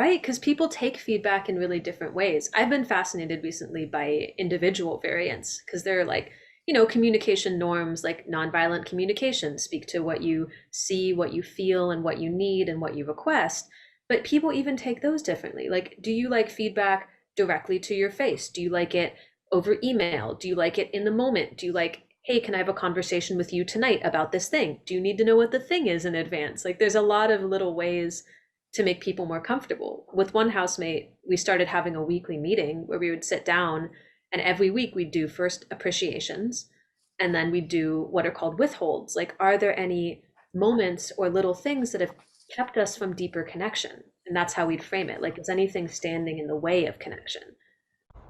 Right? Because people take feedback in really different ways. I've been fascinated recently by individual variants because they're like, communication norms like nonviolent communication speak to what you see, what you feel, and what you need and what you request. But people even take those differently. Like, do you like feedback directly to your face? Do you like it over email? Do you like it in the moment? Do you like, hey, can I have a conversation with you tonight about this thing? Do you need to know what the thing is in advance? Like, there's a lot of little ways to make people more comfortable. With one housemate, we started having a weekly meeting where we would sit down, and every week we'd do first appreciations, and then we'd do what are called withholds. Like, are there any moments or little things that have kept us from deeper connection? And that's how we'd frame it. Like, is anything standing in the way of connection?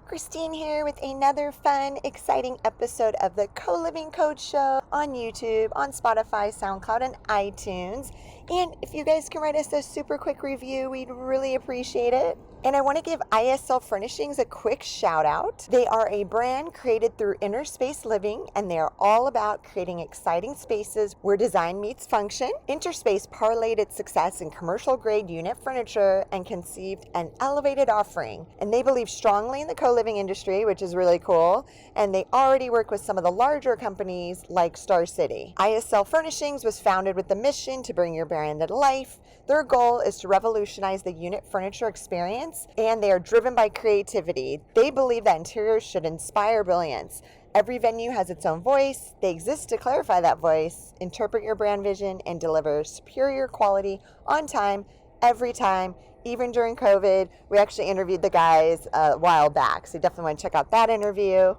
Christine here with another fun, exciting episode of the Co-Living Code Show on YouTube, on Spotify, SoundCloud, and iTunes. And if you guys can write us a super quick review, we'd really appreciate it. And I want to give ISL Furnishings a quick shout out. They are a brand created through Inner Space Living, and they are all about creating exciting spaces where design meets function. Interspace parlayed its success in commercial grade unit furniture and conceived an elevated offering. And they believe strongly in the co-living industry, which is really cool. And they already work with some of the larger companies like Star City. ISL Furnishings was founded with the mission to bring your brand to life. Their goal is to revolutionize the unit furniture experience, and they are driven by creativity. They believe that interiors should inspire brilliance. Every venue has its own voice. They exist to clarify that voice, interpret your brand vision, and deliver superior quality on time, every time, even during COVID. We actually interviewed the guys a while back, so you definitely want to check out that interview.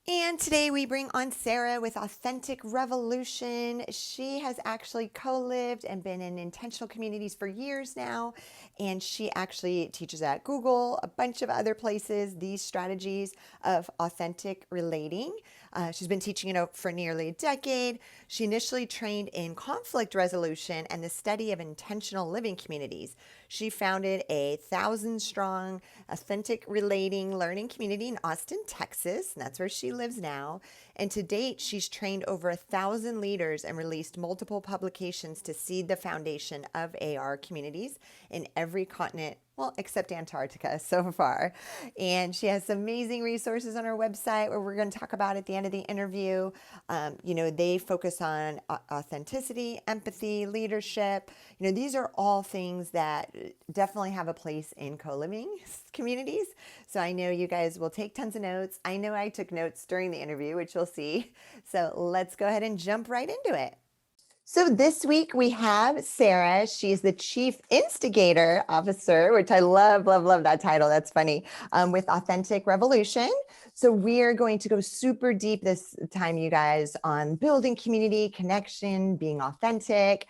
And today we bring on Sara with Authentic Revolution. She has actually co-lived and been in intentional communities for years now. And she actually teaches at Google, a bunch of other places, these strategies of authentic relating. She's been teaching it for nearly a decade. She initially trained in conflict resolution and the study of intentional living communities. She founded a 1,000-strong authentic relating learning community in Austin, Texas, and that's where she lives now. And to date, she's trained over 1,000 leaders and released multiple publications to seed the foundation of AR communities in every continent, well, except Antarctica so far. And she has some amazing resources on her website where we're going to talk about at the end of the interview. They focus on authenticity, empathy, leadership. These are all things that definitely have a place in co-living communities. So I know you guys will take tons of notes. I know I took notes during the interview, which you'll see. So let's go ahead and jump right into it. So this week we have Sara. She's the Chief Instigator Officer, which I love that title. That's funny, with Authentic Revolution. So we are going to go super deep this time, you guys, on building community, connection, being authentic.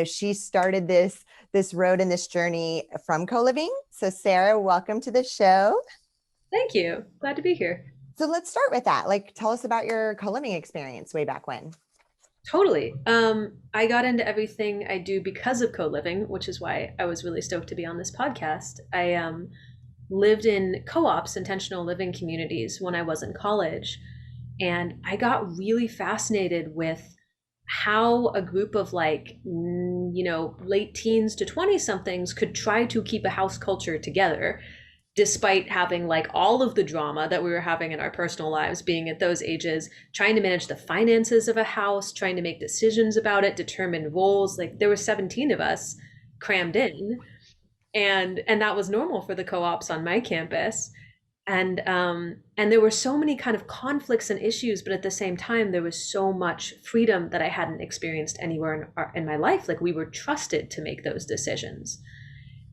She started this road and this journey from co-living. So Sara, welcome to the show. Thank you. Glad to be here. So let's start with that. Tell us about your co-living experience way back when. Totally. I got into everything I do because of co-living, which is why I was really stoked to be on this podcast. I lived in co-ops, intentional living communities, when I was in college. And I got really fascinated with how a group of late teens to 20 somethings could try to keep a house culture together, despite having all of the drama that we were having in our personal lives, being at those ages, trying to manage the finances of a house, trying to make decisions about it, determine roles. There were 17 of us crammed in, and that was normal for the co-ops on my campus. And there were so many kind of conflicts and issues, but at the same time, there was so much freedom that I hadn't experienced anywhere in my life. We were trusted to make those decisions.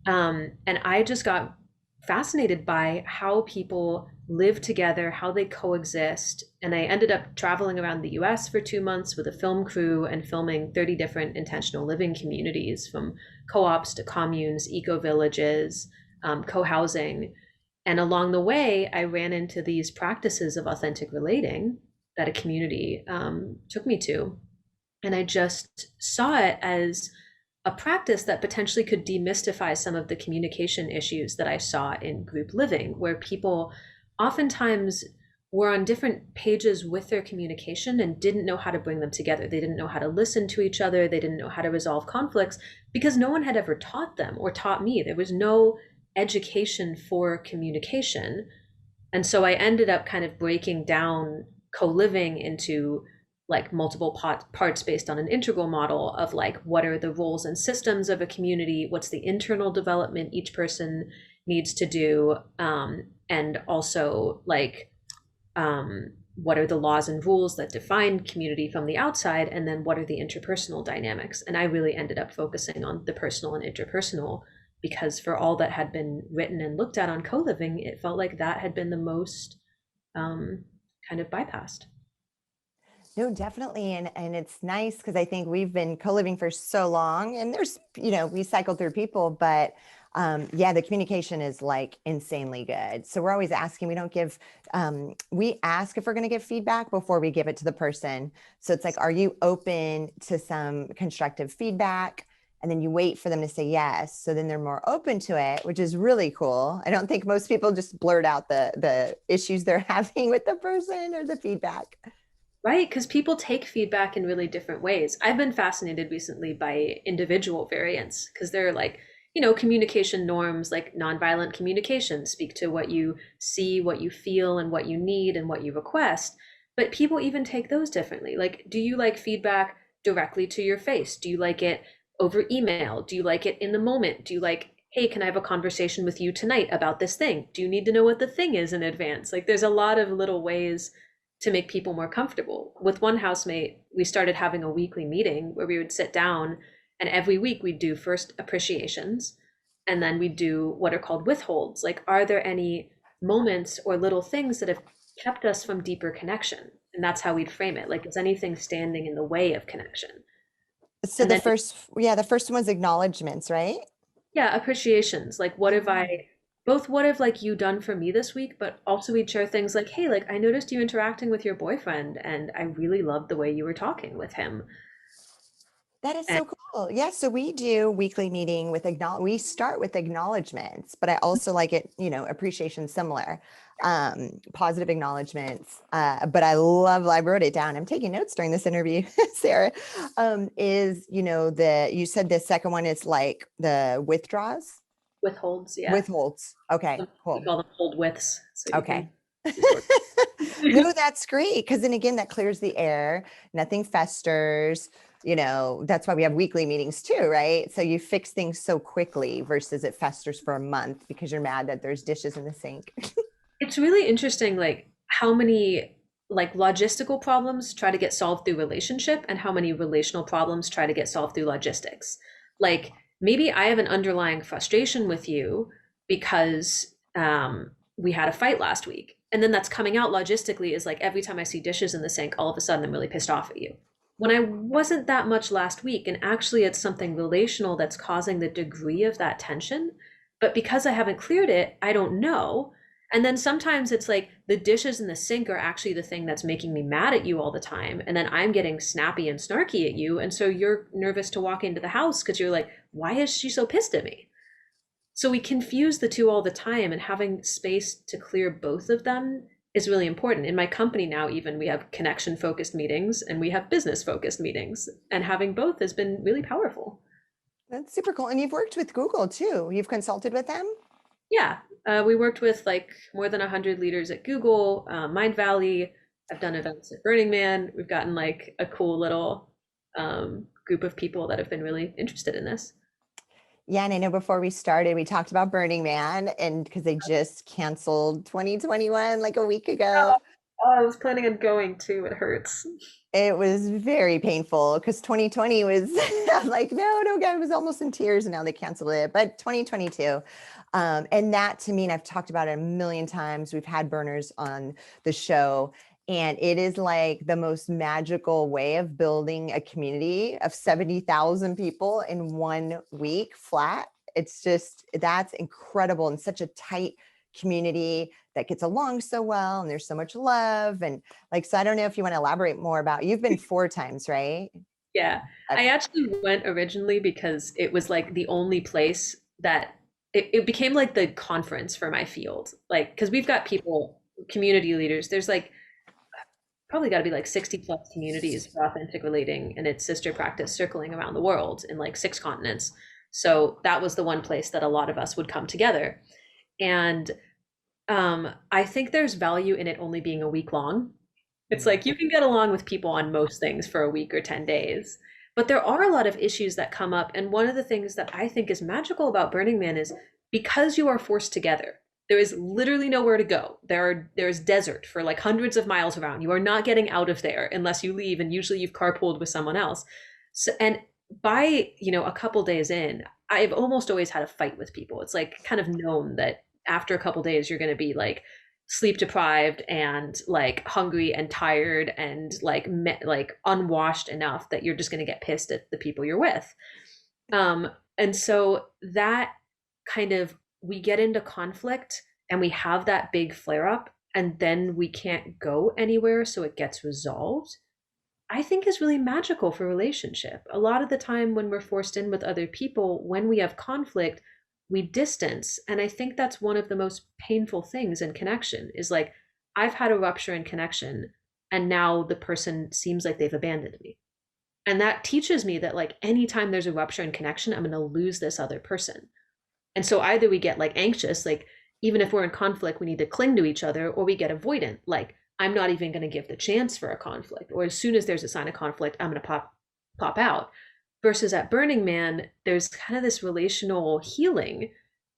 And I just got fascinated by how people live together, how they coexist. And I ended up traveling around the US for 2 months with a film crew and filming 30 different intentional living communities, from co-ops to communes, eco-villages, co-housing. And along the way, I ran into these practices of authentic relating that a community took me to. And I just saw it as a practice that potentially could demystify some of the communication issues that I saw in group living, where people oftentimes were on different pages with their communication and didn't know how to bring them together. They didn't know how to listen to each other. They didn't know how to resolve conflicts because no one had ever taught them or taught me. There was no education for communication. And so I ended up kind of breaking down co-living into like multiple parts based on an integral model of like what are the roles and systems of a community, what's the internal development each person needs to do, and also like what are the laws and rules that define community from the outside, and then what are the interpersonal dynamics. And I really ended up focusing on the personal and interpersonal because for all that had been written and looked at on co-living, it felt like that had been the most kind of bypassed. No, definitely. And it's nice because I think we've been co-living for so long and there's, we cycle through people, but yeah, the communication is like insanely good. So we're always asking, we ask if we're going to give feedback before we give it to the person. So it's like, are you open to some constructive feedback? And then you wait for them to say yes. So then they're more open to it, which is really cool. I don't think most people just blurt out the issues they're having with the person or the feedback. Right, because people take feedback in really different ways. I've been fascinated recently by individual variants because they're like, communication norms like nonviolent communication speak to what you see, what you feel, and what you need and what you request. But people even take those differently. Like, do you like feedback directly to your face? Do you like it over email? Do you like it in the moment? Do you like, hey, can I have a conversation with you tonight about this thing? Do you need to know what the thing is in advance? Like, there's a lot of little ways to make people more comfortable. With one housemate, we started having a weekly meeting where we would sit down and every week we'd do first appreciations and then we'd do what are called withholds. Like, are there any moments or little things that have kept us from deeper connection? And that's how we'd frame it. Like, is anything standing in the way of connection? So And then, the first one was acknowledgements, right? yeah, appreciations. Like, what have like you done for me this week, but also we'd share things like, hey, like I noticed you interacting with your boyfriend and I really loved the way you were talking with him. That is And so cool. Yeah. So we do weekly meeting with we start with acknowledgements, but I also like it, appreciation similar, positive acknowledgements. But I wrote it down. I'm taking notes during this interview, Sarah, you said the second one is like the withdraws, withholds, yeah. withholds. Okay, We cool. call them hold withs. So you can Okay. use words. No, that's great. Because then again, that clears the air. Nothing festers. That's why we have weekly meetings too, right? So you fix things so quickly versus it festers for a month because you're mad that there's dishes in the sink. It's really interesting, like how many like logistical problems try to get solved through relationship and how many relational problems try to get solved through logistics. Like maybe I have an underlying frustration with you because we had a fight last week. And then that's coming out logistically is like every time I see dishes in the sink, all of a sudden I'm really pissed off at you. When I wasn't that much last week, and actually it's something relational that's causing the degree of that tension. But because I haven't cleared it, I don't know. And then sometimes it's like the dishes in the sink are actually the thing that's making me mad at you all the time. And then I'm getting snappy and snarky at you. And so you're nervous to walk into the house because you're like, why is she so pissed at me? So we confuse the two all the time, and having space to clear both of them is really important. In my company now, even we have connection focused meetings and we have business focused meetings, and having both has been really powerful. That's super cool. And you've worked with Google too. You've consulted with them? Yeah, we worked with like more than 100 leaders at Google, Mind Valley. I've done events at Burning Man. We've gotten like a cool little group of people that have been really interested in this. Yeah, and I know before we started, we talked about Burning Man and because they just canceled 2021 like a week ago. Oh, I was planning on going too. It hurts. It was very painful because 2020 was I'm like, no, I was almost in tears and now they canceled it. But 2022. And that to me, and I've talked about it a million times, we've had burners on the show. And it is like the most magical way of building a community of 70,000 people in 1 week flat. It's just, that's incredible and such a tight community that gets along so well. And there's so much love. And like, so I don't know if you want to elaborate more about, you've been 4 times, right? Yeah, I Okay. actually went originally because it was like the only place that it became like the conference for my field. Like, because we've got people, community leaders, there's like probably got to be like 60 plus communities for authentic relating and its sister practice circling around the world in like 6 continents. So that was the one place that a lot of us would come together. And I think there's value in it only being a week long. It's Mm. like you can get along with people on most things for a week or 10 days. But there are a lot of issues that come up. And one of the things that I think is magical about Burning Man is because you are forced together, there is literally nowhere to go. There's desert for like hundreds of miles around. You are not getting out of there unless you leave, and usually you've carpooled with someone else. So, and by, a couple days in, I've almost always had a fight with people. It's like kind of known that after a couple days you're going to be like sleep deprived and like hungry and tired and like unwashed enough that you're just going to get pissed at the people you're with. And so that kind of, we get into conflict and we have that big flare up and then we can't go anywhere, so it gets resolved. I think is really magical for relationship. A lot of the time when we're forced in with other people, when we have conflict, we distance. And I think that's one of the most painful things in connection is like, I've had a rupture in connection and now the person seems like they've abandoned me. And that teaches me that like anytime there's a rupture in connection, I'm going to lose this other person. And so either we get like anxious, like even if we're in conflict, we need to cling to each other, or we get avoidant, like I'm not even going to give the chance for a conflict, or as soon as there's a sign of conflict, I'm going to pop out. Versus at Burning Man, there's kind of this relational healing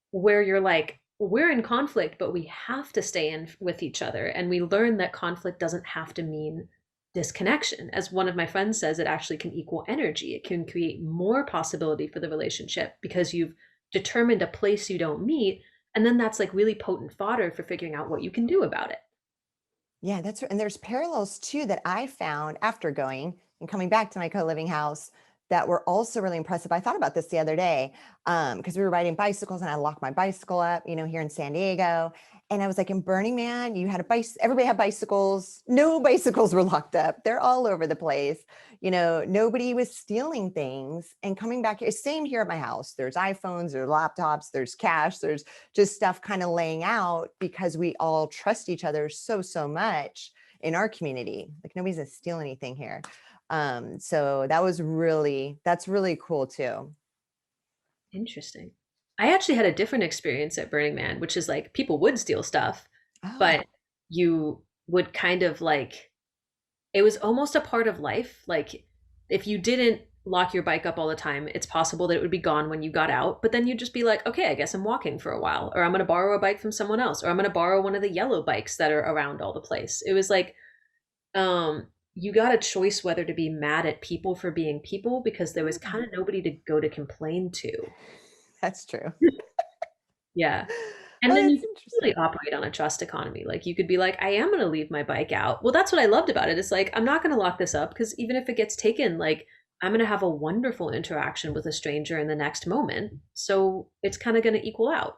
where you're like, we're in conflict, but we have to stay in with each other. And we learn that conflict doesn't have to mean disconnection. As one of my friends says, it actually can equal energy. It can create more possibility for the relationship because you've determined a place you don't meet. And then that's like really potent fodder for figuring out what you can do about it. Yeah, that's right. And there's parallels too that I found after going and coming back to my co-living house that were also really impressive. I thought about this the other day because we were riding bicycles and I locked my bicycle up, here in San Diego. And I was like, in Burning Man, you had a bicycle, everybody had bicycles. No bicycles were locked up. They're all over the place. Nobody was stealing things. And coming back here, same here at my house. There's iPhones, there's laptops, there's cash, there's just stuff kind of laying out because we all trust each other so much in our community. Like nobody's gonna steal anything here. So that's really cool too. Interesting. I actually had a different experience at Burning Man, which is like people would steal stuff, Oh, but you would kind of like, it was almost a part of life. Like if you didn't lock your bike up all the time, it's possible that it would be gone when you got out, but then you'd just be like, okay, I guess I'm walking for a while, or I'm going to borrow a bike from someone else, or I'm going to borrow one of the yellow bikes that are around all the place. It was like, you got a choice whether to be mad at people for being people because there was kind of nobody to go to complain to. that's true. Yeah. And Oh, then you that's could really interesting. operate on a trust economy. Like you could be like, I am going to leave my bike out. Well, that's what I loved about it. It's like, I'm not going to lock this up because even if it gets taken, like I'm going to have a wonderful interaction with a stranger in the next moment. So it's kind of going to equal out.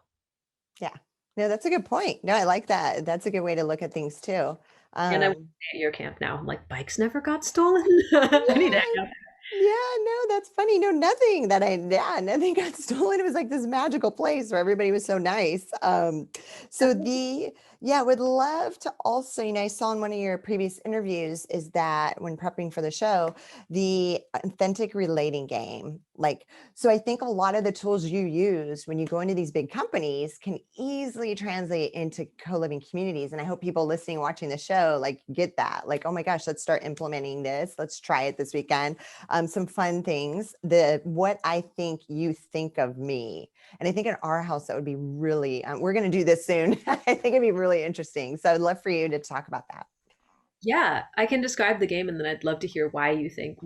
Yeah. No, that's a good point. No, I like that. That's a good way to look at things too. And I would Um, stay at your camp now. I'm like, bikes never got stolen. I need to yeah, hang out. yeah, no, that's funny. No, nothing got stolen. It was like this magical place where everybody was so nice. So yeah, would love to also, I saw in one of your previous interviews is that when prepping for the show, the authentic relating game. So I think a lot of the tools you use when you go into these big companies can easily translate into co-living communities. And I hope people listening, watching the show, like get that, like, oh my gosh, let's start implementing this. Let's try it this weekend. Some fun things, what I think you think of me. And I think in our house, that would be really, we're going to do this soon. I think it'd be really interesting. So I'd love for you to talk about that. Yeah, I can describe the game and then I'd love to hear what you think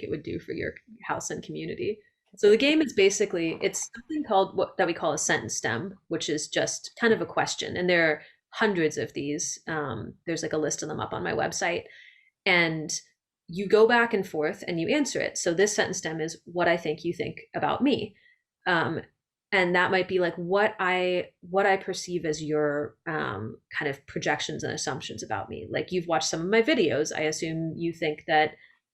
it would do for your house and community. So the game is basically it's something called what that we call a sentence stem, which is just kind of a question. And there are hundreds of these. There's like a list of them up on my website. And you go back and forth and you answer it. So this sentence stem is what I think you think about me. Um, and that might be like what I perceive as your kind of projections and assumptions about me. Like you've watched some of my videos, I assume you think that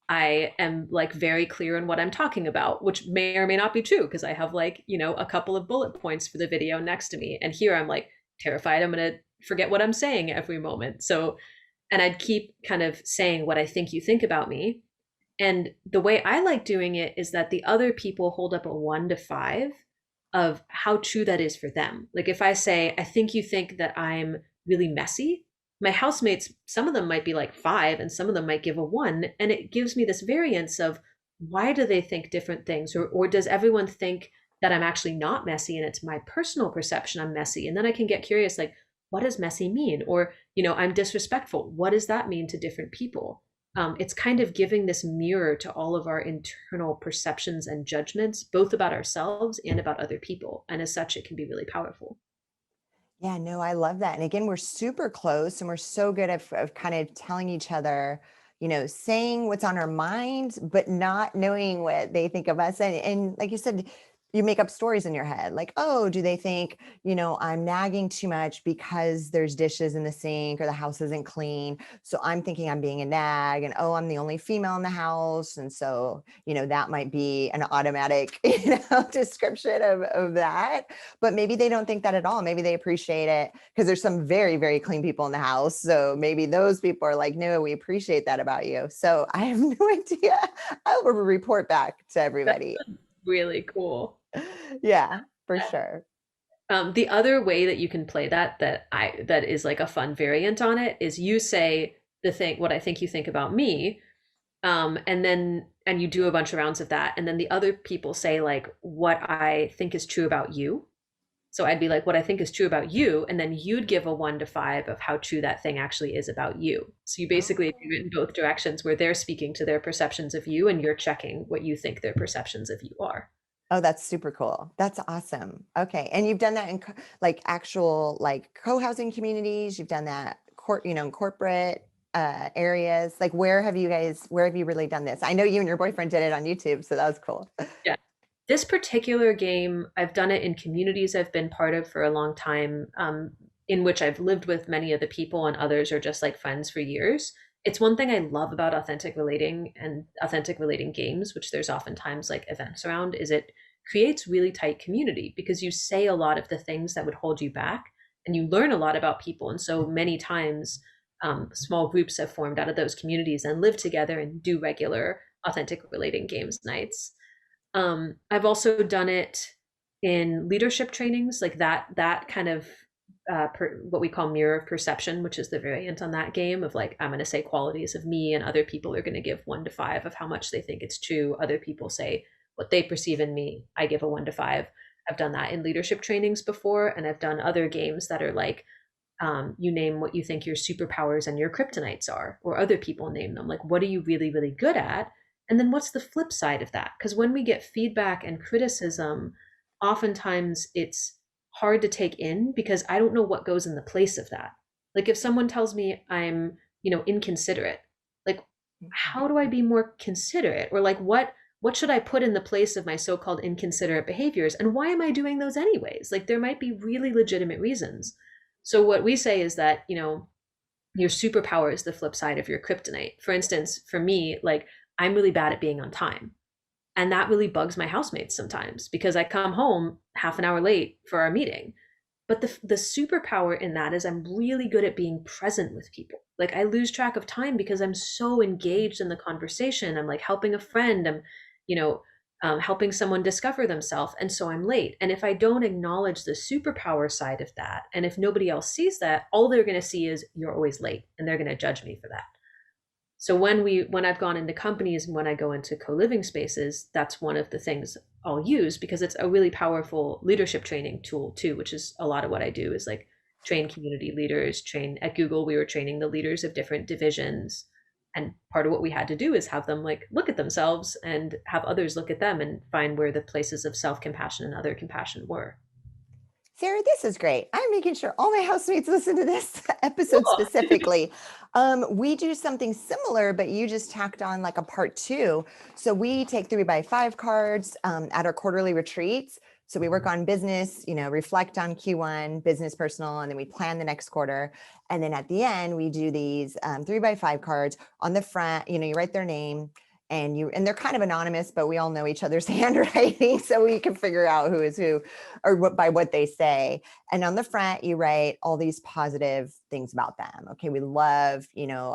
I am like very clear in what I'm talking about, which may or may not be true because I have like a couple of bullet points for the video next to me, and here I'm like terrified I'm gonna forget what I'm saying every moment. So and I'd keep kind of saying what I think you think about me. And the way I like doing it is that the other people hold up a 1 to 5 of how true that is for them. Like if I say, I think you think that I'm really messy, my housemates, some of them might be like 5 and some of them might give a 1. And it gives me this variance of why do they think different things? Or does everyone think that I'm actually not messy and it's my personal perception I'm messy? And then I can get curious, like, what does messy mean? Or, I'm disrespectful. What does that mean to different people? It's kind of giving this mirror to all of our internal perceptions and judgments, both about ourselves and about other people. And as such, it can be really powerful. Yeah, no, I love that. And again, we're super close and we're so good at kind of telling each other, saying what's on our mind, but not knowing what they think of us. And like you said, you make up stories in your head like, oh, do they think, I'm nagging too much because there's dishes in the sink or the house isn't clean. So I'm thinking I'm being a nag and, oh, I'm the only female in the house. And so, that might be an automatic, description of that. But maybe they don't think that at all. Maybe they appreciate it because there's some very, very clean people in the house. So maybe those people are like, no, we appreciate that about you. So I have no idea. I will report back to That's everybody. really cool. Yeah, for sure. The other way that you can play that is like a fun variant on it is you say the thing what I think you think about me, and you do a bunch of rounds of that, and then the other people say like what I think is true about you. So I'd be like, what I think is true about you, and then you'd give a 1 to 5 of how true that thing actually is about you. So you basically do it in both directions, where they're speaking to their perceptions of you, and you're checking what you think their perceptions of you are. Oh, that's super cool. That's awesome. Okay. And you've done that in like actual like co-housing communities. You've done that in corporate areas. Like where have you really done this? I know you and your boyfriend did it on YouTube, so that was cool. Yeah. This particular game, I've done it in communities I've been part of for a long time, in which I've lived with many of the people, and others are just like friends for years. It's one thing I love about authentic relating games, which there's oftentimes like events around, is it creates really tight community because you say a lot of the things that would hold you back and you learn a lot about people. And so many times, small groups have formed out of those communities and live together and do regular authentic relating games nights. I've also done it in leadership trainings, like that kind of what we call mirror of perception, which is the variant on that game of like, I'm going to say qualities of me, and other people are going to give 1 to 5 of how much they think it's true. Other people say what they perceive in me. I give a 1 to 5. I've done that in leadership trainings before, and I've done other games that are like, you name what you think your superpowers and your kryptonites are, or other people name them. Like, what are you really, really good at? And then what's the flip side of that? Because when we get feedback and criticism, oftentimes it's hard to take in because I don't know what goes in the place of that. Like if someone tells me I'm, inconsiderate, like how do I be more considerate? Or like what should I put in the place of my so-called inconsiderate behaviors? And why am I doing those anyways? Like there might be really legitimate reasons. So what we say is that, your superpower is the flip side of your kryptonite. For instance, for me, like I'm really bad at being on time. And that really bugs my housemates sometimes because I come home half an hour late for our meeting. But the superpower in that is I'm really good at being present with people. Like I lose track of time because I'm so engaged in the conversation. I'm like helping a friend. I'm, you know, helping someone discover themselves. And so I'm late. And if I don't acknowledge the superpower side of that, and if nobody else sees that, all they're going to see is you're always late, and they're going to judge me for that. So when I've gone into companies and when I go into co-living spaces, that's one of the things I'll use because it's a really powerful leadership training tool too, which is a lot of what I do is like train community leaders, train at Google, we were training the leaders of different divisions. And part of what we had to do is have them like look at themselves and have others look at them and find where the places of self-compassion and other compassion were. Sara, this is great. I'm making sure all my housemates listen to this episode Cool. specifically. We do something similar, but you just tacked on like a part 2. So we take 3x5 cards at our quarterly retreats. So we work on business, reflect on Q1, business, personal, and then we plan the next quarter. And then at the end, we do these 3x5 cards on the front, you write their name. and they're kind of anonymous, but we all know each other's handwriting, so we can figure out who is who, or by what they say. And on the front, you write all these positive things about them. Okay, we love,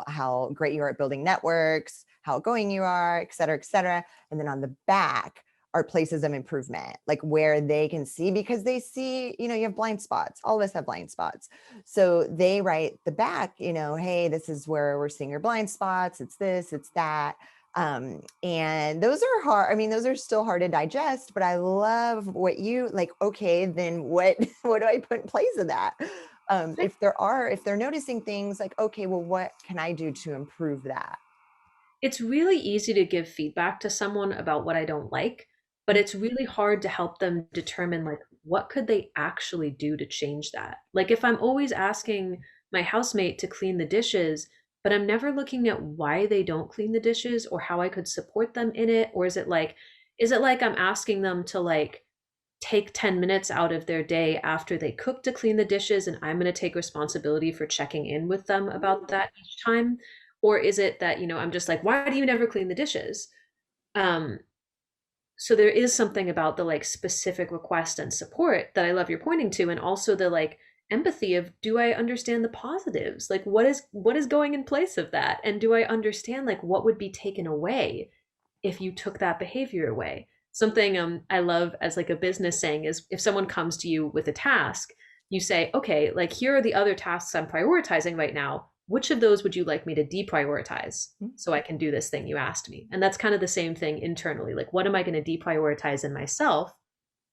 how great you are at building networks, how outgoing you are, et cetera, et cetera. And then on the back are places of improvement, like where they can see, because they see, you have blind spots. All of us have blind spots. So they write the back, hey, this is where we're seeing your blind spots. It's this, it's that. And those are hard. I mean, those are still hard to digest, but I love what you like. Okay, then what do I put in place of that? If they're noticing things like, okay, well, what can I do to improve that? It's really easy to give feedback to someone about what I don't like, but it's really hard to help them determine like what could they actually do to change that. Like if I'm always asking my housemate to clean the dishes, but I'm never looking at why they don't clean the dishes or how I could support them in it, or is it like I'm asking them to like take 10 minutes out of their day after they cook to clean the dishes and I'm going to take responsibility for checking in with them about that each time? Or is it that, I'm just like, why do you never clean the dishes? Um, so there is something about the like specific request and support that I love you're pointing to, and also the like empathy of, do I understand the positives? Like what is going in place of that? And do I understand like what would be taken away if you took that behavior away? Something I love as like a business saying is, if someone comes to you with a task, you say, okay, like here are the other tasks I'm prioritizing right now. Which of those would you like me to deprioritize so I can do this thing you asked me? And that's kind of the same thing internally. Like, what am I going to deprioritize in myself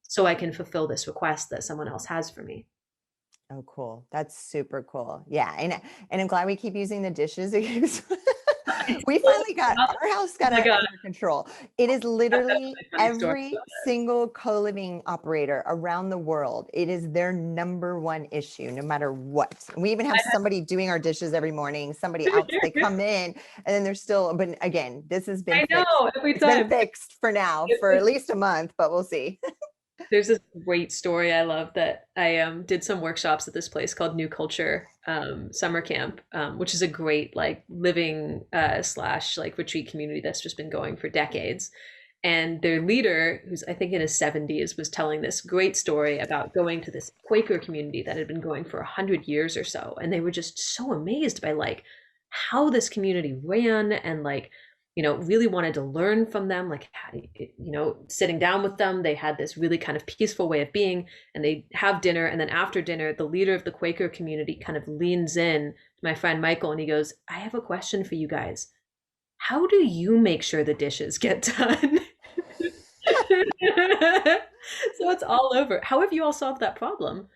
so I can fulfill this request that someone else has for me? Oh, cool. That's super cool. Yeah. And I'm glad we keep using the dishes. We finally got Oh our house got my God, under control. It is that's literally a funny story. every single co-living operator around the world. It is their number one issue, no matter what. And we even have somebody doing our dishes every morning, somebody else, they come in and then they're still, but again, this has been I fixed. know every It's been time. fixed for now for at least a month, but we'll see. There's this great story I love that I did some workshops at this place called New Culture Summer Camp, which is a great like living slash like retreat community that's just been going for decades. And their leader, who's I think in his 70s, was telling this great story about going to this Quaker community that had been going for 100 years or so. And they were just so amazed by like how this community ran, and like, really wanted to learn from them, like, sitting down with them. They had this really kind of peaceful way of being, and they have dinner. And then after dinner, the leader of the Quaker community kind of leans in to my friend Michael and he goes, I have a question for you guys. How do you make sure the dishes get done? So it's all over. How have you all solved that problem?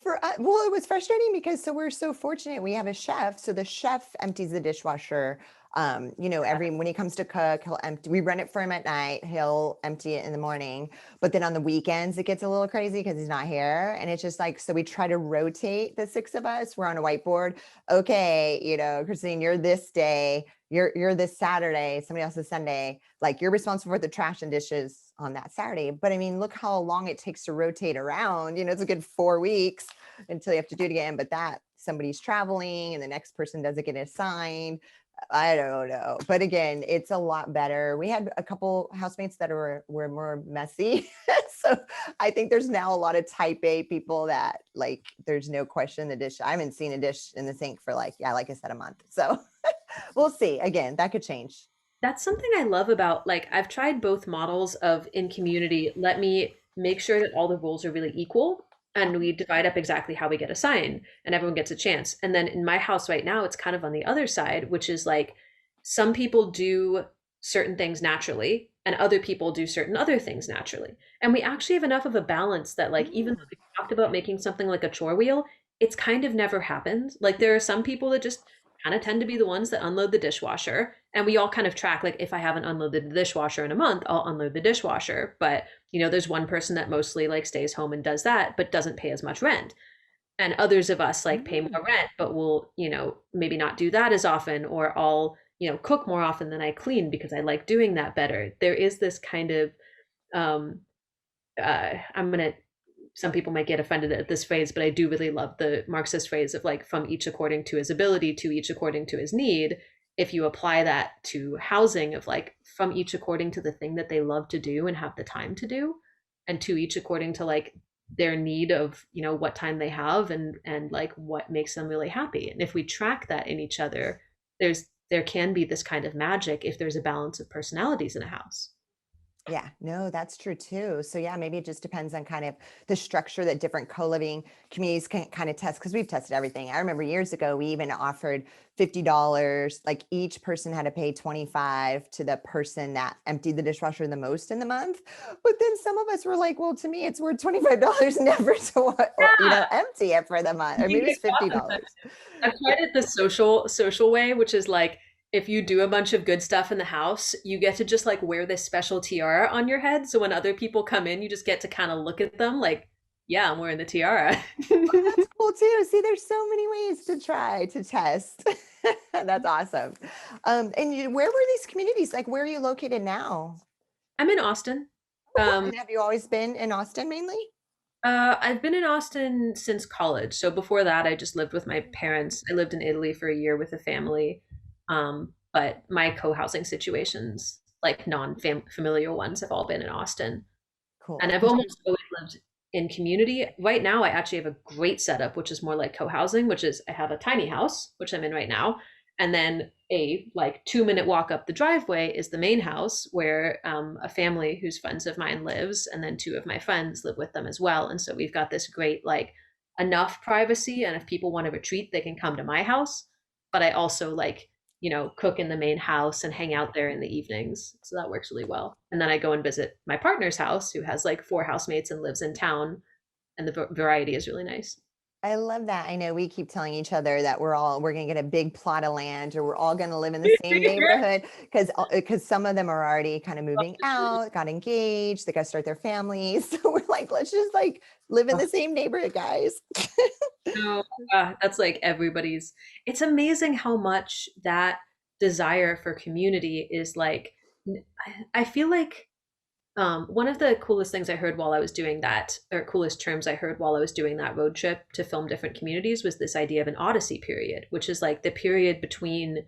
Well, it was frustrating because we're so fortunate. We have a chef, so the chef empties the dishwasher. Every when he comes to cook, he'll empty. We run it for him at night. He'll empty it in the morning. But then on the weekends, it gets a little crazy because he's not here, and it's just like so. We try to rotate the six of us. We're on a whiteboard. Okay, Christine, you're this day. You're this Saturday. Somebody else is Sunday. Like you're responsible for the trash and dishes on that Saturday. But I mean, look how long it takes to rotate around. It's a good 4 weeks until you have to do it again. But that somebody's traveling and the next person doesn't get assigned. I don't know. But again, it's a lot better. We had a couple housemates that were more messy. So I think there's now a lot of type A people that like, there's no question the dish. I haven't seen a dish in the sink for like I said, a month. So we'll see. Again, that could change. That's something I love about, like, I've tried both models of in community, let me make sure that all the roles are really equal and we divide up exactly how we get assigned and everyone gets a chance. And then in my house right now, it's kind of on the other side, which is like some people do certain things naturally and other people do certain other things naturally. And we actually have enough of a balance that, like, even though we talked about making something like a chore wheel, it's kind of never happened. Like, there are some people that just kind of tend to be the ones that unload the dishwasher. And we all kind of track, like, if I haven't unloaded the dishwasher in a month, I'll unload the dishwasher. But, there's one person that mostly like stays home and does that, but doesn't pay as much rent. And others of us like pay more rent, but will, maybe not do that as often, or I'll, cook more often than I clean because I like doing that better. There is this kind of, um, I'm going to, some people might get offended at this phrase, but I do really love the Marxist phrase of like, from each according to his ability to each according to his need. if you apply that to housing of like from each according to the thing that they love to do and have the time to do, and to each according to like their need of, you know, what time they have and like what makes them really happy. And if we track that in each other, there can be this kind of magic if there's a balance of personalities in a house. Yeah, no, that's true too. So yeah, maybe it just depends on kind of the structure that different co-living communities can kind of test, because we've tested everything. I remember years ago, we even offered $50, like each person had to pay 25 to the person that emptied the dishwasher the most in the month. But then some of us were like, well, to me, it's worth $25 never to, Yeah. empty it for the month, or You maybe get it's $50. cost. I've tried it the social way, which is like if you do a bunch of good stuff in the house, you get to just like wear this special tiara on your head. So when other people come in, you just get to kind of look at them like, yeah, I'm wearing the tiara. That's cool too. See, there's so many ways to try to test. That's awesome. Where were these communities? Like, where are you located now? I'm in Austin. Oh, cool. Um, And have you always been in Austin mainly? I've been in Austin since college. So before that, I just lived with my parents. I lived in Italy for a year with a family. But my co-housing situations, like non-familiar ones, have all been in Austin. Cool. And I've almost always lived in community. Right now, I actually have a great setup, which is more like co-housing, which is I have a tiny house, which I'm in right now, and then a like 2 minute walk up the driveway is the main house where a family who's friends of mine lives, and then two of my friends live with them as well. And so we've got this great like enough privacy, and if people want to retreat, they can come to my house. But I also like, you know, cook in the main house and hang out there in the evenings. So that works really well. And then I go and visit my partner's house, who has like four housemates and lives in town. And the variety is really nice. I love that. I know we keep telling each other that we're going to get a big plot of land, or we're all going to live in the same neighborhood, because some of them are already kind of moving out, got engaged, they got to start their families. So we're like, let's just like live in the same neighborhood, guys. No, that's like everybody's. It's amazing how much that desire for community is like, I feel like one of the coolest things I heard while I was doing that, or coolest terms I heard while I was doing that road trip to film different communities, was this idea of an Odyssey period, which is like the period between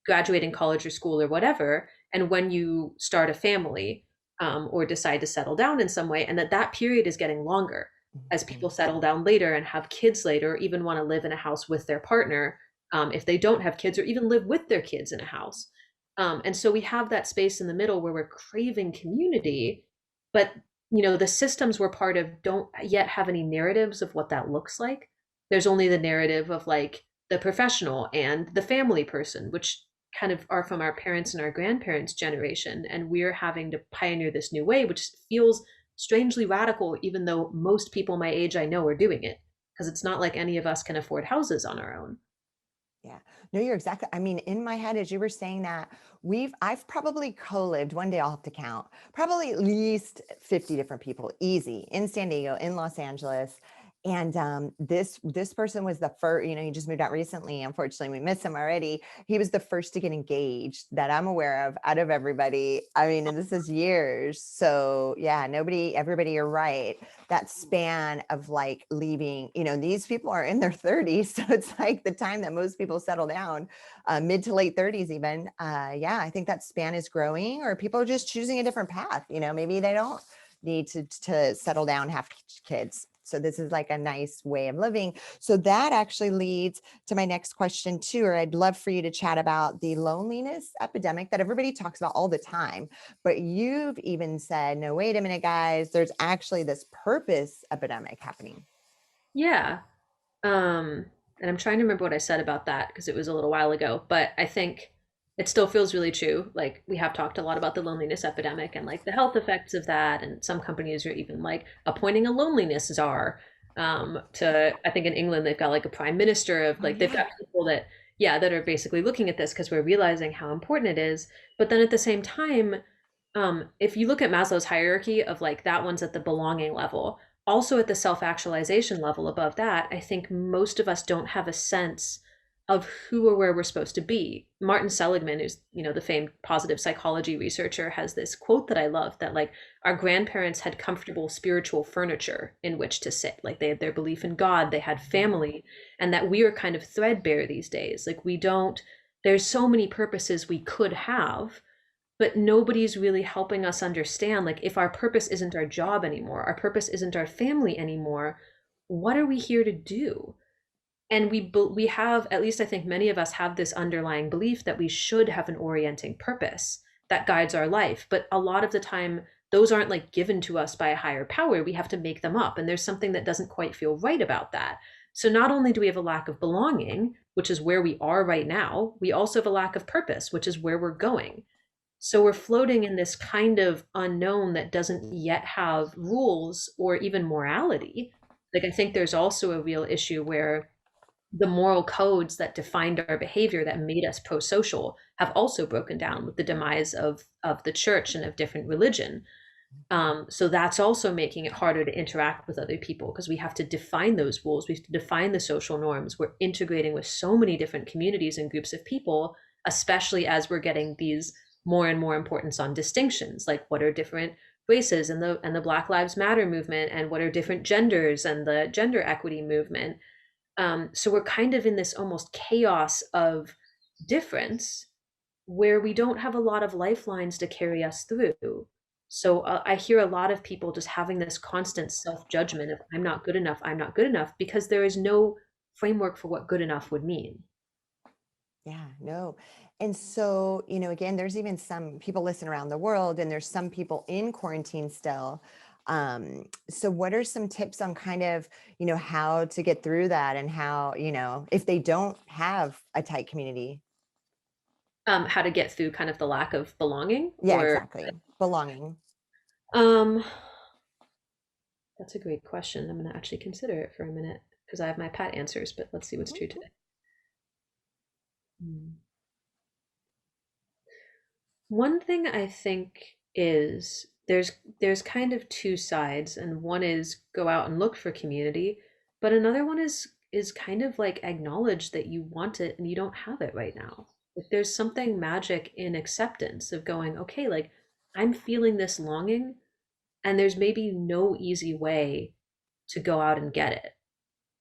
graduating college or school or whatever, and when you start a family, or decide to settle down in some way, and that period is getting longer as people settle down later and have kids later, or even want to live in a house with their partner, if they don't have kids, or even live with their kids in a house. And so we have that space in the middle where we're craving community, but you know, the systems we're part of don't yet have any narratives of what that looks like. There's only the narrative of like the professional and the family person, which kind of are from our parents and our grandparents' generation. And we're having to pioneer this new way, which feels strangely radical, even though most people my age I know are doing it, because it's not like any of us can afford houses on our own. Yeah, no, you're exactly. I mean, in my head, as you were saying that, I've probably co-lived, one day I'll have to count, probably at least 50 different people, easy, in San Diego, in Los Angeles. And this person was the first, he just moved out recently. Unfortunately, we miss him already. He was the first to get engaged that I'm aware of out of everybody. I mean, and this is years. So yeah, everybody, you're right, that span of like leaving, these people are in their 30s. So it's like the time that most people settle down, mid to late 30s even. Yeah, I think that span is growing, or people are just choosing a different path. Maybe they don't need to settle down, have kids. So this is like a nice way of living. So that actually leads to my next question too, or I'd love for you to chat about the loneliness epidemic that everybody talks about all the time. But you've even said, no, wait a minute, guys, there's actually this purpose epidemic happening. Yeah. And I'm trying to remember what I said about that because it was a little while ago, but I think it still feels really true. Like we have talked a lot about the loneliness epidemic and like the health effects of that. And some companies are even like appointing a loneliness czar. I think in England, they've got like a prime minister of like, they've got people that, yeah, that are basically looking at this because we're realizing how important it is. But then at the same time, if you look at Maslow's hierarchy of like that one's at the belonging level, also at the self-actualization level above that, I think most of us don't have a sense of who or where we're supposed to be. Martin Seligman, who's, the famed positive psychology researcher, has this quote that I love that like our grandparents had comfortable spiritual furniture in which to sit. Like they had their belief in God, they had family, and that we are kind of threadbare these days. Like we don't There's so many purposes we could have, but nobody's really helping us understand, like, if our purpose isn't our job anymore, our purpose isn't our family anymore, what are we here to do? And we have, at least I think many of us have, this underlying belief that we should have an orienting purpose that guides our life, but a lot of the time those aren't like given to us by a higher power. We have to make them up, and there's something that doesn't quite feel right about that. So not only do we have a lack of belonging, which is where we are right now, we also have a lack of purpose, which is where we're going. So we're floating in this kind of unknown that doesn't yet have rules or even morality. Like, I think there's also a real issue where the moral codes that defined our behavior, that made us pro-social, have also broken down with the demise of the church and of different religion. So that's also making it harder to interact with other people, because we have to define those rules. We have to define the social norms. We're integrating with so many different communities and groups of people, especially as we're getting these more and more importance on distinctions, like what are different races and the Black Lives Matter movement, and what are different genders and the gender equity movement. So we're kind of in this almost chaos of difference where we don't have a lot of lifelines to carry us through. So I hear a lot of people just having this constant self-judgment of, I'm not good enough, I'm not good enough, because there is no framework for what good enough would mean. Yeah, no. And so, again, there's even some people listening around the world, and there's some people in quarantine still. So what are some tips on kind of, how to get through that, and how, if they don't have a tight community? How to get through kind of the lack of belonging, Yeah, or exactly. Belonging. um, that's a great question. I'm going to actually consider it for a minute, because I have my pat answers, but let's see what's true today. One thing I think is there's kind of two sides, and one is go out and look for community, but another one is kind of like acknowledge that you want it and you don't have it right now. Like, there's something magic in acceptance of going, okay, like, I'm feeling this longing, and there's maybe no easy way to go out and get it.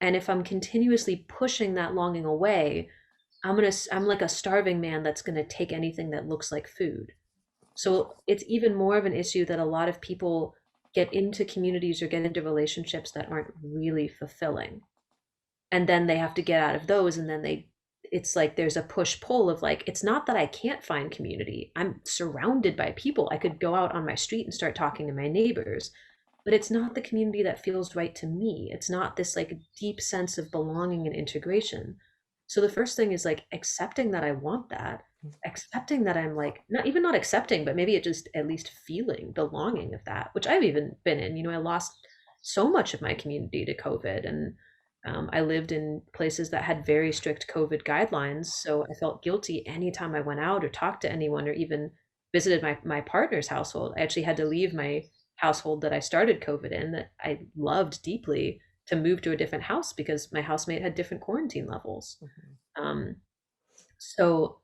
And if I'm continuously pushing that longing away, I'm like a starving man that's gonna take anything that looks like food. So it's even more of an issue that a lot of people get into communities or get into relationships that aren't really fulfilling. And then they have to get out of those, and then it's like there's a push pull of, like, it's not that I can't find community. I'm surrounded by people. I could go out on my street and start talking to my neighbors, but it's not the community that feels right to me. It's not this like deep sense of belonging and integration. So the first thing is like accepting that I want that, accepting that I'm like, not accepting, but maybe it just at least feeling the longing of that, which I've even been in. I lost so much of my community to COVID, and I lived in places that had very strict COVID guidelines. So I felt guilty anytime I went out or talked to anyone or even visited my partner's household. I actually had to leave my household that I started COVID in, that I loved deeply, to move to a different house because my housemate had different quarantine levels. So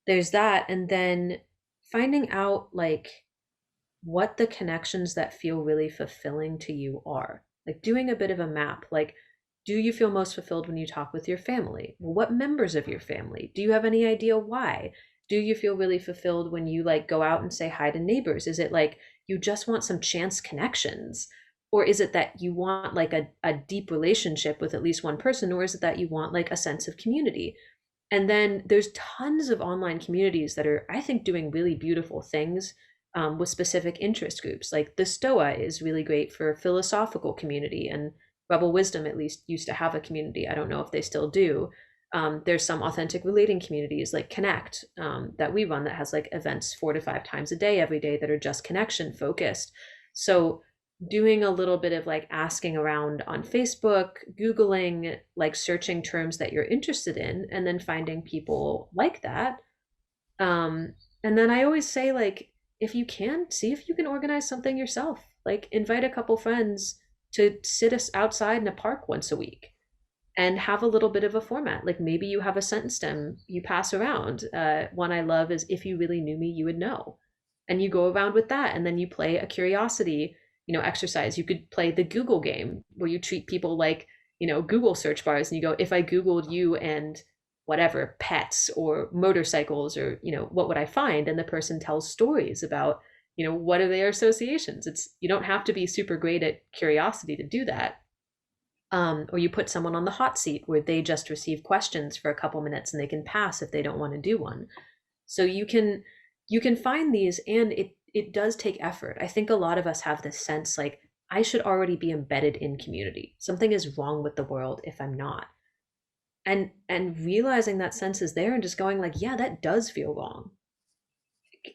there's that. And then finding out like what the connections that feel really fulfilling to you are. Like doing a bit of a map, like, do you feel most fulfilled when you talk with your family? Well, what members of your family? Do you have any idea why? Do you feel really fulfilled when you like go out and say hi to neighbors? Is it like you just want some chance connections? Or is it that you want like a deep relationship with at least one person? Or is it that you want like a sense of community? And then there's tons of online communities that are, I think, doing really beautiful things with specific interest groups. Like the Stoa is really great for philosophical community, and Rebel Wisdom at least used to have a community. I don't know if they still do. There's some authentic relating communities like Connect that we run that has like events 4 to 5 times a day every day that are just connection focused. So doing a little bit of like asking around on Facebook, Googling, like searching terms that you're interested in, and then finding people like that. And then I always say, like, if you can, see if you can organize something yourself. Like, invite a couple friends to sit us outside in a park once a week and have a little bit of a format. Like, maybe you have a sentence stem you pass around. One I love is, if you really knew me, you would know. And you go around with that, and then you play a curiosity, exercise. You could play the Google game where you treat people like, Google search bars, and you go, if I Googled you and whatever, pets or motorcycles, or, what would I find? And the person tells stories about, what are their associations. You don't have to be super great at curiosity to do that. Or you put someone on the hot seat where they just receive questions for a couple minutes and they can pass if they don't want to do one. So you can find these, and it does take effort. I think a lot of us have this sense like, I should already be embedded in community. Something is wrong with the world if I'm not. And realizing that sense is there and just going like, yeah, that does feel wrong,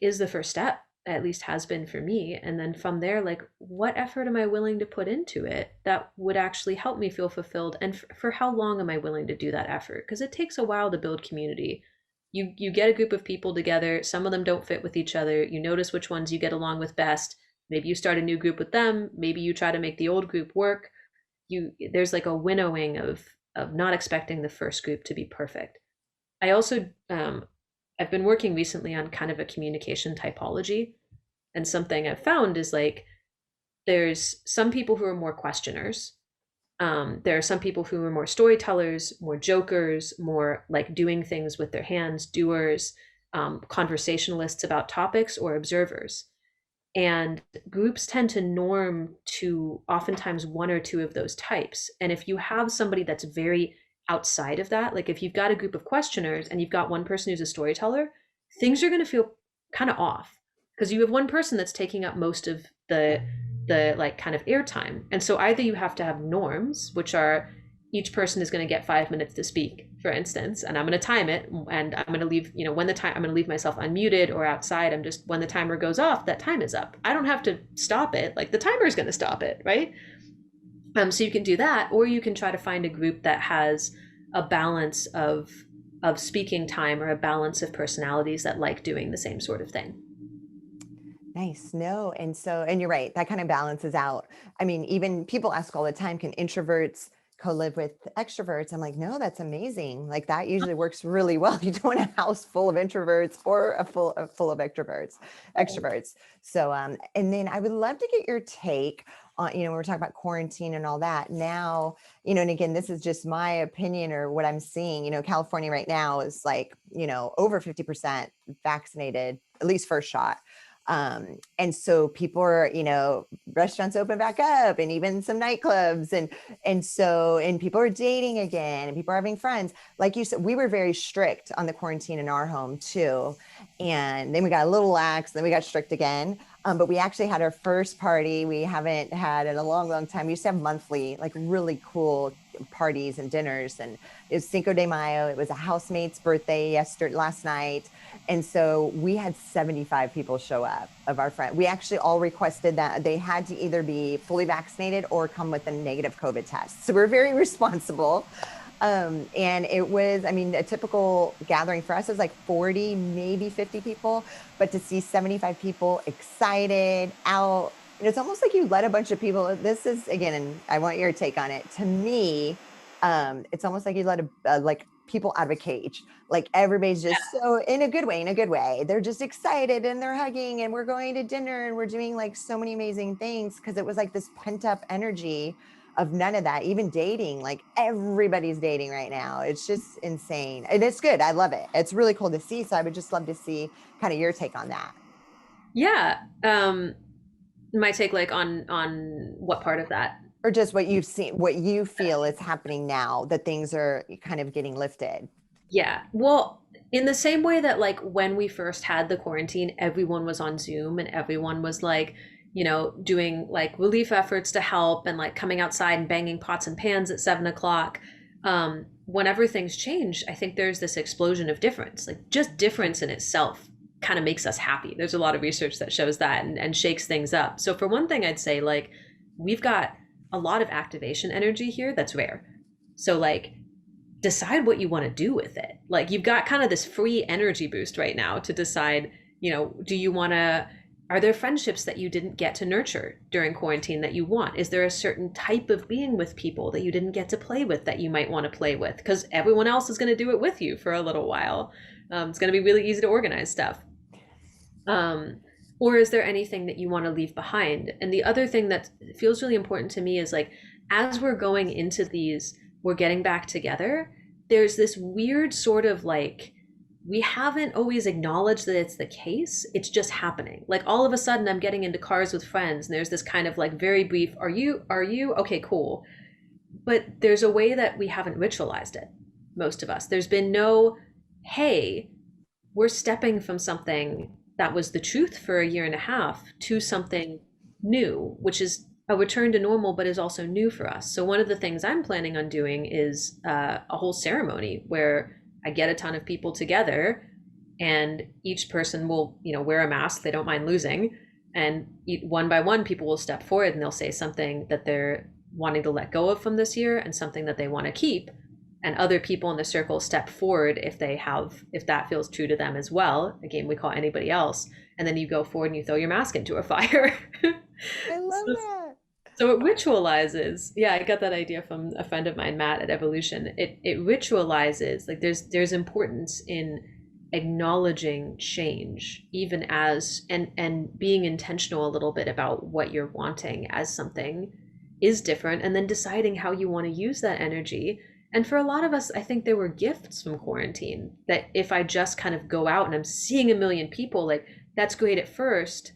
is the first step. At least has been for me. And then from there, like, what effort am I willing to put into it that would actually help me feel fulfilled? And for how long am I willing to do that effort? Because it takes a while to build community. You get a group of people together, some of them don't fit with each other, you notice which ones you get along with best. Maybe you start a new group with them, maybe you try to make the old group work. There's like a winnowing of not expecting the first group to be perfect. I also I've been working recently on kind of a communication typology. And something I've found is like, there's some people who are more questioners. There are some people who are more storytellers, more jokers, more like doing things with their hands, doers, conversationalists about topics, or observers. And groups tend to norm to oftentimes one or two of those types. And if you have somebody that's very outside of that, like if you've got a group of questioners and you've got one person who's a storyteller, things are going to feel kind of off because you have one person that's taking up most of the like kind of airtime. And so either you have to have norms, which are each person is going to get 5 minutes to speak, for instance, and I'm going to time it, and I'm going to leave, when the time, I'm going to leave myself unmuted or outside. I'm just, when the timer goes off, that time is up. I don't have to stop it. Like the timer is going to stop it, right? So you can do that, or you can try to find a group that has a balance of speaking time, or a balance of personalities that like doing the same sort of thing. Nice. No. And you're right. That kind of balances out. I mean, even people ask all the time, can introverts co-live with extroverts? I'm like, no, that's amazing. Like that usually works really well. You don't want a house full of introverts or a full of extroverts. So, and then I would love to get your take on, when we're talking about quarantine and all that now, and again, this is just my opinion or what I'm seeing, California right now is like, over 50% vaccinated, at least first shot. And so people are, restaurants open back up, and even some nightclubs, and people are dating again, and people are having friends. Like you said, we were very strict on the quarantine in our home too. And then we got a little lax, then we got strict again. But we actually had our first party we haven't had in a long, long time. We used to have monthly, like really cool parties and dinners. And it was Cinco de Mayo. It was a housemate's birthday last night. And so we had 75 people show up of our friends. We actually all requested that they had to either be fully vaccinated or come with a negative COVID test. So we're very responsible. And it was, a typical gathering for us is like 40, maybe 50 people, but to see 75 people excited out, it's almost like you let a bunch of people, this is, again, and I want your take on it. To me, it's almost like you let like people out of a cage. Like everybody's just so in a good way. They're just excited and they're hugging, and we're going to dinner and we're doing like so many amazing things, because it was like this pent up energy of none of that. Even dating, like everybody's dating right now. It's just insane. And it's good. I love it. It's really cool to see. So I would just love to see kind of your take on that. Yeah. My take, like on what part of that? Or just what you've seen, what you feel is happening now that things are kind of getting lifted. Yeah. Well, in the same way that like when we first had the quarantine, everyone was on Zoom and everyone was like, doing like relief efforts to help and like coming outside and banging pots and pans at 7 o'clock. Whenever things change, I think there's this explosion of difference. Like just difference in itself kind of makes us happy. There's a lot of research that shows that and shakes things up. So for one thing, I'd say like we've got a lot of activation energy here that's rare. So like decide what you want to do with it. Like you've got kind of this free energy boost right now to decide, do you want to, are there friendships that you didn't get to nurture during quarantine that you want? Is there a certain type of being with people that you didn't get to play with that you might want to play with? Because everyone else is going to do it with you for a little while. It's going to be really easy to organize stuff. Or is there anything that you want to leave behind? And the other thing that feels really important to me is like, as we're going into these, we're getting back together. there's this weird sort of like, we haven't always acknowledged that it's the case. It's just happening. Like all of a sudden I'm getting into cars with friends and there's this kind of like very brief, are you okay, cool. But there's a way that we haven't ritualized it, most of us. There's been no, hey, we're stepping from something that was the truth for a year and a half to something new, which is a return to normal, but is also new for us. So one of the things I'm planning on doing is a whole ceremony where I get a ton of people together, and each person will, wear a mask they don't mind losing, and one by one, people will step forward and they'll say something that they're wanting to let go of from this year and something that they want to keep, and other people in the circle step forward if that feels true to them as well. Again, we call anybody else, and then you go forward and you throw your mask into a fire. I love so, that. so it ritualizes. Yeah, I got that idea from a friend of mine, Matt, at Evolution. It ritualizes, like there's importance in acknowledging change, even as and being intentional a little bit about what you're wanting as something is different, and then deciding how you want to use that energy. And for a lot of us, I think there were gifts from quarantine that if I just kind of go out and I'm seeing a million people, like that's great at first.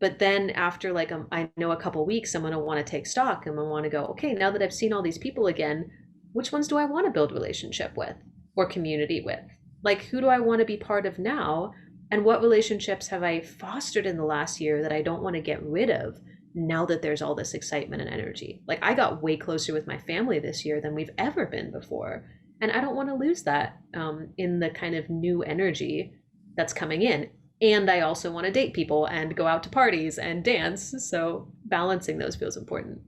But then after like I know a couple weeks, I'm going to want to take stock and I want to go, okay, now that I've seen all these people again, which ones do I want to build relationship with or community with? Like, who do I want to be part of now? And what relationships have I fostered in the last year that I don't want to get rid of now that there's all this excitement and energy? Like, I got way closer with my family this year than we've ever been before. And I don't want to lose that in the kind of new energy that's coming in. And I also want to date people and go out to parties and dance. So balancing those feels important.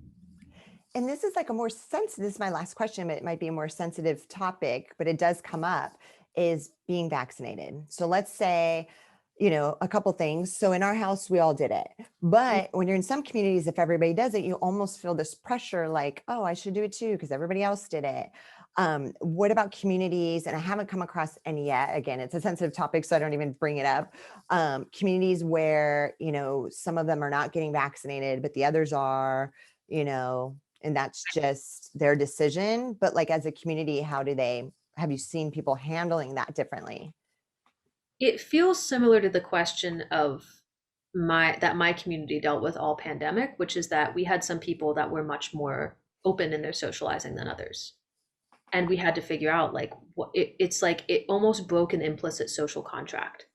And this is like this is my last question, but it might be a more sensitive topic, but it does come up, is being vaccinated. So let's say, a couple things. So in our house, we all did it. But when you're in some communities, if everybody does it, you almost feel this pressure like, oh, I should do it too, because everybody else did it. What about communities? And I haven't come across any yet. Again, it's a sensitive topic, so I don't even bring it up. Communities where, some of them are not getting vaccinated, but the others are, and that's just their decision. But like as a community, have you seen people handling that differently? It feels similar to the question of my community dealt with all pandemic, which is that we had some people that were much more open in their socializing than others. And we had to figure out like it's like it almost broke an implicit social contract.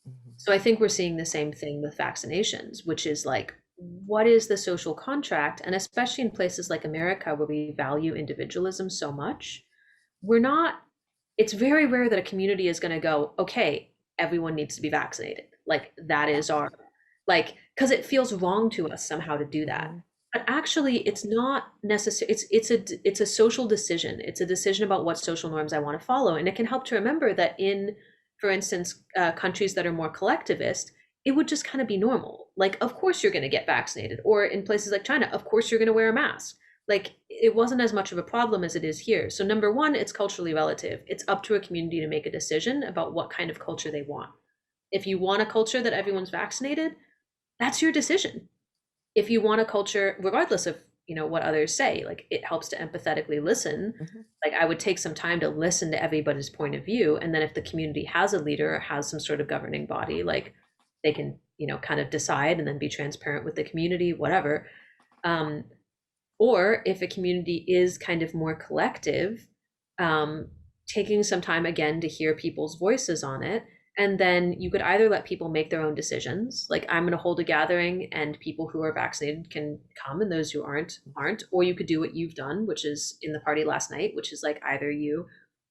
Mhm. So I think we're seeing the same thing with vaccinations, which is like, what is the social contract? And especially in places like America where we value individualism so much, we're not, it's very rare that a community is going to go, okay, everyone needs to be vaccinated. Like that is our, like, because it feels wrong to us somehow to do that. Mhm. But actually, it's not necessary. It's a social decision. It's a decision about what social norms I want to follow, and it can help to remember that in, for instance, countries that are more collectivist, it would just kind of be normal. Like, of course you're going to get vaccinated, or in places like China, of course you're going to wear a mask. Like, it wasn't as much of a problem as it is here. So number one, it's culturally relative. It's up to a community to make a decision about what kind of culture they want. If you want a culture that everyone's vaccinated, that's your decision. If you want a culture, regardless of what others say, like it helps to empathetically listen. Mhm. Like I would take some time to listen to everybody's point of view, and then if the community has a leader or has some sort of governing body, like they can kind of decide and then be transparent with the community, whatever. um, or if a community is kind of more collective, um, taking some time again to hear people's voices on it. And then you could either let people make their own decisions, like I'm going to hold a gathering and people who are vaccinated can come and those who aren't. Or you could do what you've done, which is in the party last night, which is like either you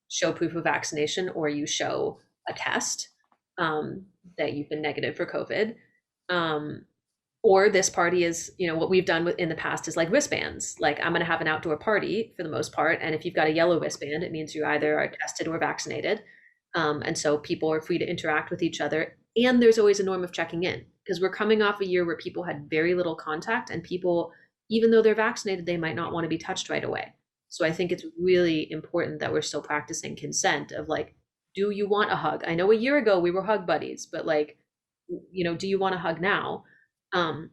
show proof of vaccination or you show a test that you've been negative for COVID. Um, or this party is, what we've done in the past is like wristbands. Like I'm going to have an outdoor party for the most part, and if you've got a yellow wristband, it means you either are tested or vaccinated. And so people are free to interact with each other, and there's always a norm of checking in, because we're coming off a year where people had very little contact, and people, even though they're vaccinated, they might not want to be touched right away. So I think it's really important that we're still practicing consent of like, do you want a hug? I know a year ago we were hug buddies, but like, do you want a hug now? Um,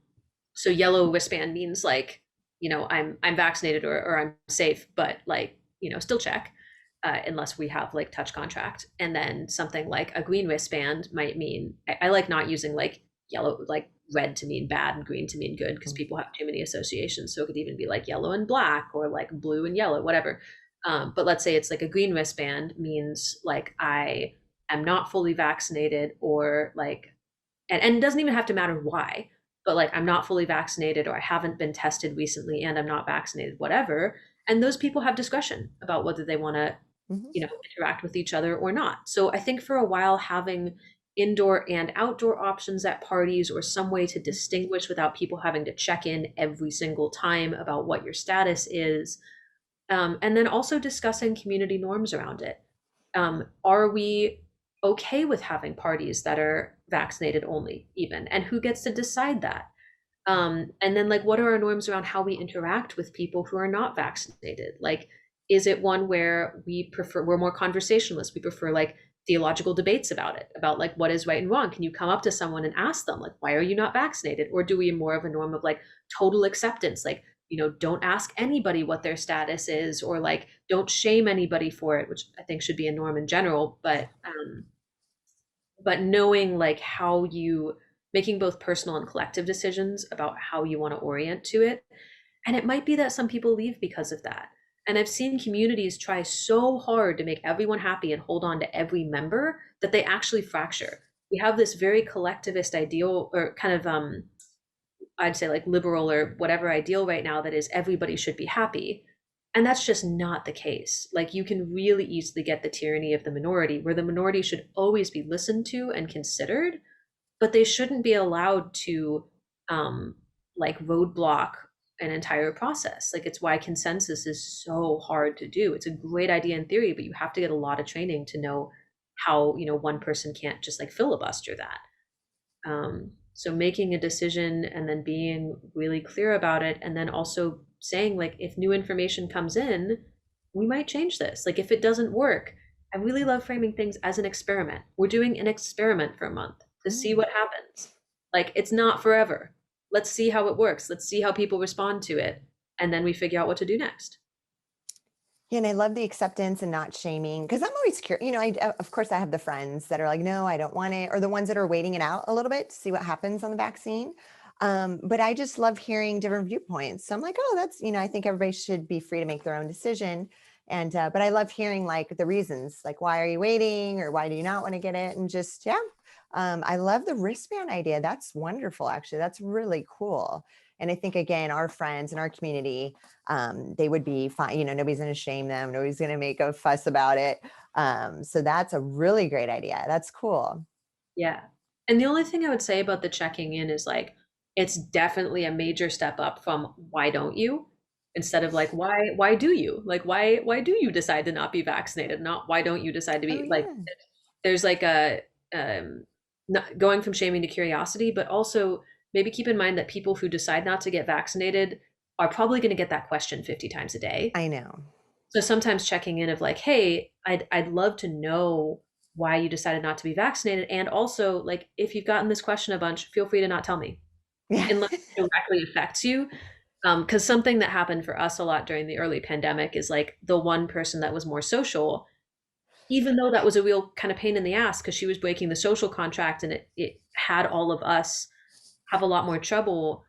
so yellow wristband means like, I'm vaccinated or I'm safe, but like, still check. unless we have like touch contract. And then something like a green wristband might mean I like not using like yellow, like red to mean bad and green to mean good because people have too many associations. So it could even be like yellow and black or like blue and yellow, whatever. But let's say it's like a green wristband means like I am not fully vaccinated or like, and it doesn't even have to matter why, but like I'm not fully vaccinated or I haven't been tested recently and I'm not vaccinated, whatever. And those people have discretion about whether they want to, Mhm. interact with each other or not. So I think for a while having indoor and outdoor options at parties or some way to distinguish without people having to check in every single time about what your status is. And then also discussing community norms around it. Are we okay with having parties that are vaccinated only, even? And who gets to decide that? And then, like, what are our norms around how we interact with people who are not vaccinated? Like, is it one where we're more conversationalist? We prefer like theological debates about it, about like what is right and wrong. Can you come up to someone and ask them, like, why are you not vaccinated? Or do we more of a norm of like total acceptance? Like, don't ask anybody what their status is, or like don't shame anybody for it, which I think should be a norm in general. But knowing like how you making both personal and collective decisions about how you want to orient to it. And it might be that some people leave because of that. And I've seen communities try so hard to make everyone happy and hold on to every member that they actually fracture. We have this very collectivist ideal, or kind of I'd say like liberal or whatever ideal right now, that is everybody should be happy. And that's just not the case. Like you can really easily get the tyranny of the minority, where the minority should always be listened to and considered, but they shouldn't be allowed to um, like roadblock an entire process. Like it's why consensus is so hard to do. It's a great idea in theory, but you have to get a lot of training to know how, one person can't just like filibuster that. So making a decision and then being really clear about it, and then also saying like, if new information comes in, we might change this. Like if it doesn't work, I really love framing things as an experiment. We're doing an experiment for a month to see Mm. what happens. Like it's not forever. Let's see how it works. Let's see how people respond to it. And then we figure out what to do next. Yeah, and I love the acceptance and not shaming because I'm always curious. Of course, I have the friends that are like, no, I don't want it, or the ones that are waiting it out a little bit to see what happens on the vaccine. But I just love hearing different viewpoints. So I'm like, oh, I think everybody should be free to make their own decision. But I love hearing like the reasons, like, why are you waiting or why do you not want to get it? And just, yeah. I love the wristband idea. That's wonderful, actually. That's really cool. And I think, again, our friends in our community, they would be fine. Nobody's going to shame them. Nobody's going to make a fuss about it. So that's a really great idea. That's cool. Yeah. And the only thing I would say about the checking in is like, it's definitely a major step up from why don't you? Instead of like, why do you? Like, why do you decide to not be vaccinated? Not why don't you decide to Oh, be like, yeah. there's like um, not going from shaming to curiosity, but also maybe keep in mind that people who decide not to get vaccinated are probably going to get that question 50 times a day. I know. So sometimes checking in of like, hey, I'd love to know why you decided not to be vaccinated. And also, like, if you've gotten this question a bunch, feel free to not tell me Yeah. unless it directly affects you. Because something that happened for us a lot during the early pandemic is like the one person that was more social, even though that was a real kind of pain in the ass because she was breaking the social contract and it had all of us have a lot more trouble.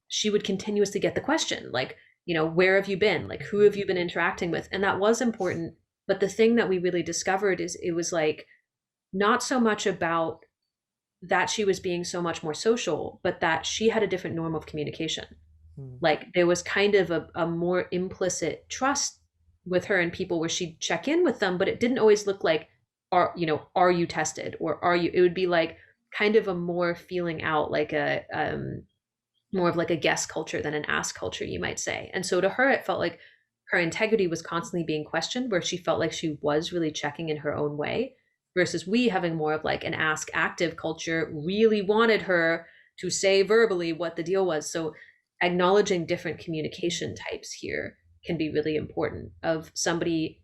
She would continuously get the question, like, where have you been? Like, who have you been interacting with? And that was important. But the thing that we really discovered is it was like not so much about that she was being so much more social, but that she had a different norm of communication. Mm. Like there was kind of a more implicit trust with her and people where she'd check in with them, but it didn't always look like, are you tested, or are you, it would be like kind of a more feeling out, like a more of like a guess culture than an ask culture, you might say. And so to her, it felt like her integrity was constantly being questioned, where she felt like she was really checking in her own way, versus we having more of like an ask active culture, really wanted her to say verbally what the deal was. So acknowledging different communication types here can be really important. Of somebody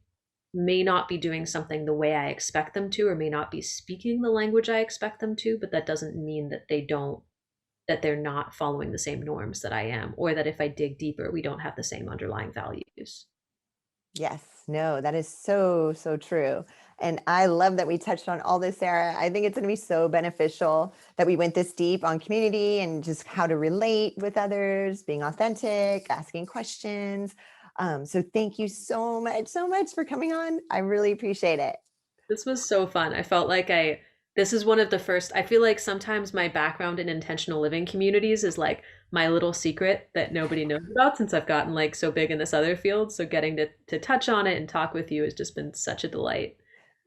may not be doing something the way I expect them to, or may not be speaking the language I expect them to, but that doesn't mean that they're not following the same norms that I am, or that if I dig deeper, we don't have the same underlying values. Yes, no, that is so, so true. And I love that we touched on all this, Sarah. I think it's going to be so beneficial that we went this deep on community and just how to relate with others, being authentic, asking questions. So thank you so much for coming on. I really appreciate it. This was so fun. I felt like this is one of the first, I feel like sometimes my background in intentional living communities is like my little secret that nobody knows about since I've gotten like so big in this other field. So getting to touch on it and talk with you has just been such a delight.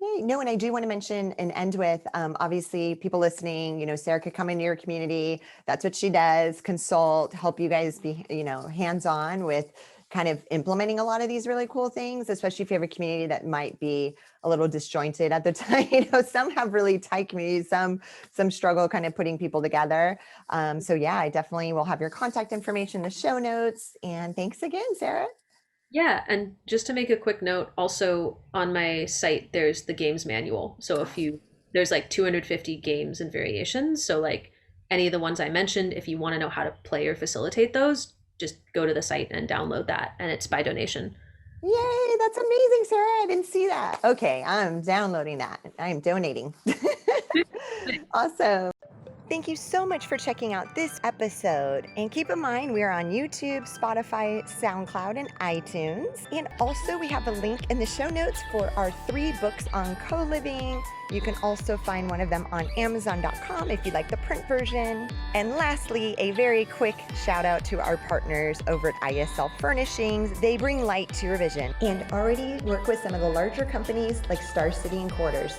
Yay. No, and I do want to mention and end with obviously people listening, Sarah could come into your community. That's what she does, consult, help you guys be, hands on with kind of implementing a lot of these really cool things, especially if you have a community that might be a little disjointed at the time. Some have really tight communities, some struggle kind of putting people together. So yeah, I definitely will have your contact information in the show notes. And thanks again, Sarah. Yeah, and just to make a quick note, also on my site there's the games manual. So if you there's like 250 games and variations. So like any of the ones I mentioned, if you want to know how to play or facilitate those, just go to the site and download that, and it's by donation. Yay, that's amazing, Sarah. I didn't see that. Okay, I'm downloading that. I'm donating. Awesome. Thank you so much for checking out this episode. And keep in mind, we are on YouTube, Spotify, SoundCloud, and iTunes. And also, we have a link in the show notes for our 3 books on co-living. You can also find one of them on Amazon.com if you'd like the print version. And lastly, a very quick shout out to our partners over at ISL Furnishings. They bring light to your vision and already work with some of the larger companies like Star City and Quarters.